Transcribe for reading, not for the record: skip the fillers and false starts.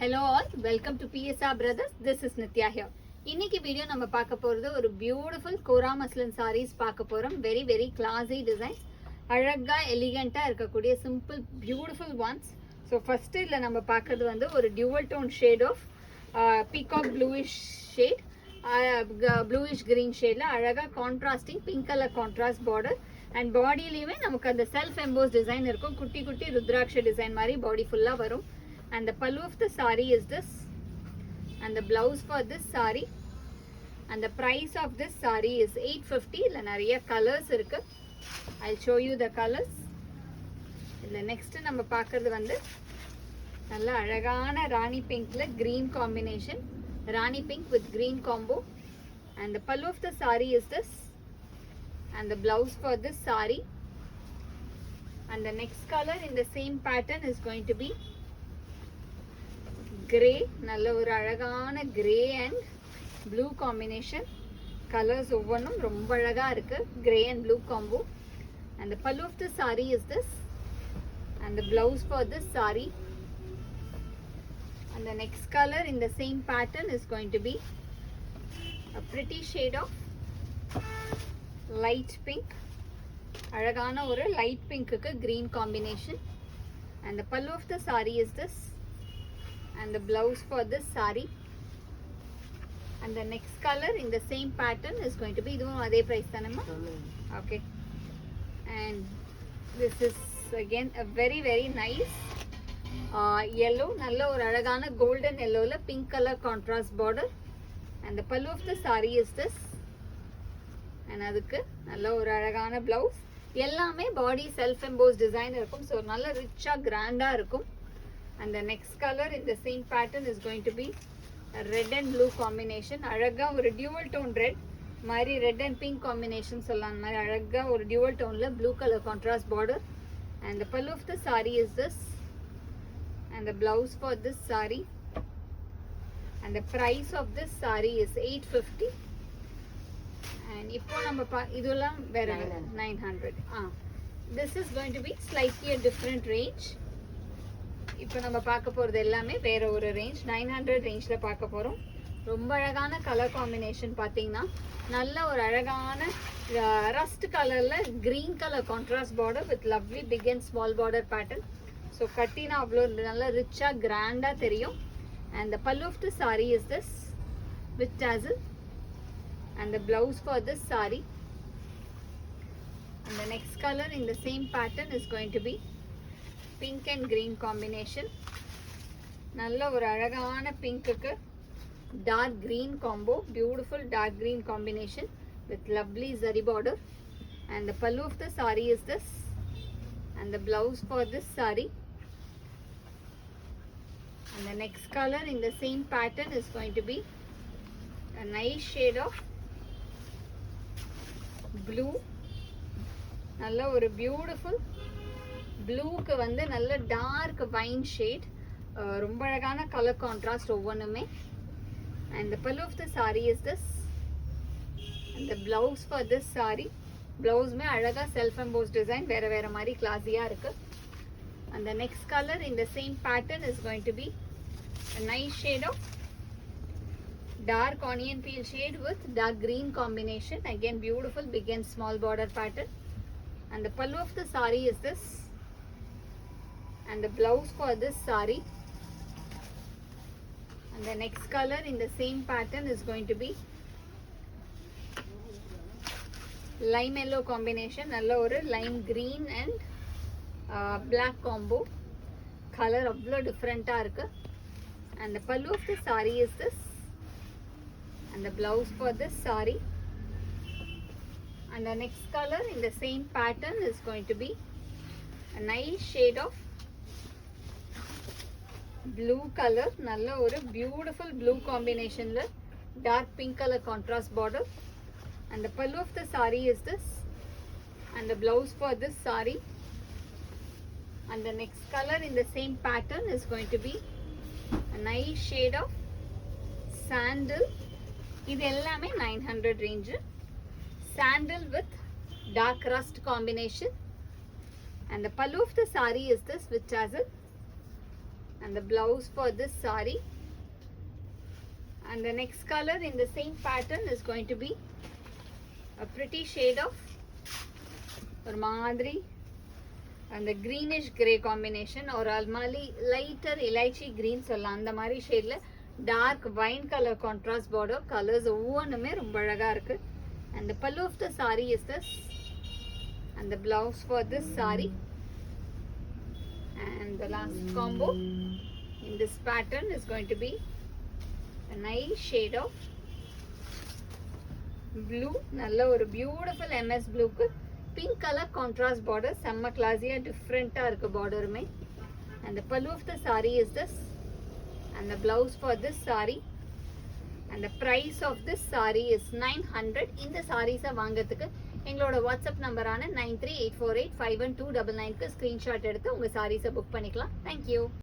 Hello all, welcome to PSR Brothers. This is Nitya here. இன்னைக்கு video நம்ம பார்க்க போறது ஒரு பியூட்டிஃபுல் கோரா மஸ்லின் sarees பார்க்க போறோம். very classy designs. அழகா எலிகண்டா இருக்கக்கூடிய simple beautiful ones. So first இதுல நம்ம பார்க்கிறது வந்து ஒரு dual tone shade of peacock bluish shade, bluish green shade ல அழகா contrasting pink color contrast border and bodyலயே நமக்கு அந்த self embossed design இருக்கும். குட்டி குட்டி ருத்ராட்ச design மாதிரி body full-ஆ வரும். And the pallu of the saree is this, and the blouse for this saree, and the price of this saree is 850. illa nariya colors irukku. I'll show you the colors. illa next நம்ம பார்க்கிறது வந்து நல்ல அழகான ராணி பிங்க்ல green combination, Rani pink with green combo, and the pallu of the saree is this, and the blouse for this saree, and the next color in the same pattern is going to be grey. நல்ல ஒரு அழகான grey and blue combination. colors ஒவ்வொன்றும் ரொம்ப அழகா இருக்கு. grey and blue combo, and the pallu of the saree is this, and the blouse for this saree, and the next color in the same pattern is going to be a pretty shade of light pink. அழகான ஒரு light pink க்கு green combination, and the pallu of the saree is this, and the blouse for this saree, and the next color in the same pattern is going to be idhum adhe price thanama. Okay, and this is again a very nice yellow, nalla or alagana golden yellow la pink color contrast border, and the pallu of the saree is this, and adukku nalla or alagana blouse. எல்லாமே body self embossed design இருக்கும். So நல்ல ரிச்சா கிராண்டா இருக்கும். And the next color in the same pattern is going to be a red and blue combination. அழகா ஒரு dual tone red மாதிரி red and pink combination சொல்லலாம். மாதிரி அழகா ஒரு dual tone ல blue color contrast border, and the pallu of the saree is this, and the blouse for this saree, and the price of this saree is 850. and இப்போ நம்ம இதெல்லாம் வேற 900. This is going to be slightly a different range. இப்போ நம்ம பார்க்க போறது எல்லாமே வேற ஒரு ரேஞ்ச் 900 ரேஞ்ச்ல பார்க்க போறோம். ரொம்ப அழகான கலர் காம்பினேஷன் பாத்தீங்கன்னா நல்ல ஒரு அழகான ரஸ்ட் கலர்ல green colour contrast border with lovely big and small border pattern. So கட்டினா அவ்வளோ நல்ல ரிச்சா கிராண்டா தெரியும். and the pallu of the saree is this with tassel, and the blouse for this saree, and the next color in the same pattern is going to be pink and green combination. நல்ல ஒரு அழகான பிங்க்குக்கு dark green combo, beautiful dark green combination with lovely zari border, and the pallu of the saree is this, and the blouse for this saree, and the next color in the same pattern is going to be a nice shade of blue. நல்ல ஒரு beautiful ப்ளூக்கு வந்து நல்ல dark wine shade, ரொம்ப அழகான colour contrast ஒவ்வொன்றுமே. and the pallu of the saree is this, and the blouse for this saree, பிளவுஸ்மே அழகா self embossed design வேற வேற மாதிரி கிளாஸியா இருக்கு. and the next color in the same pattern is going to be a nice shade of dark onion peel shade with dark green combination. again beautiful big and small border pattern, and the pallu of the saree is this, and the blouse for this saree, and the next color in the same pattern is going to be lime yellow combination. நல்ல ஒரு lime green and black combo. color அவ்வளோ டிஃப்ரெண்ட்டாக இருக்கு. and the pallu of the saree is this, and the blouse for this saree, and the next color in the same pattern is going to be a nice shade of blue color. நல்ல ஒரு beautiful blue combinationல dark pink color contrast border, and the pallu of the saree is this, and the blouse for this saree, and the next color in the same pattern is going to be a nice shade of sandal. இது எல்லாமே 900 range. sandal with dark rust combination, and the pallu of the saree is this with tassel, and the blouse for this saree. And the next color in the same pattern is going to be a pretty shade of ஒரு மாதிரி அந்த greenish grey combination or almali lighter elaichi green சொல்லலாம். அந்த மாதிரி ஷேட்ல dark wine color contrast border colors ஒவ்வொன்றுமே ரொம்ப அழகா இருக்கு. And the pallu of the saree is this, and the blouse for this saree. And the last combo in this pattern is going to be a nice shade of blue. நல்ல ஒரு beautiful MS blue க்கு pink color contrast border, செம்ம classy-ஆ different-ஆ இருக்கு border-மே. And the pallu of the saree is this, and the blouse for this saree. And the price of this saree is 900. இந்த sarees-அ வாங்குறதுக்கு எங்களோட WhatsApp நம்பரான 9384851299க்கு screenshot எடுத்து உங்க sarees-அ புக் பண்ணிக்கலாம். Thank you.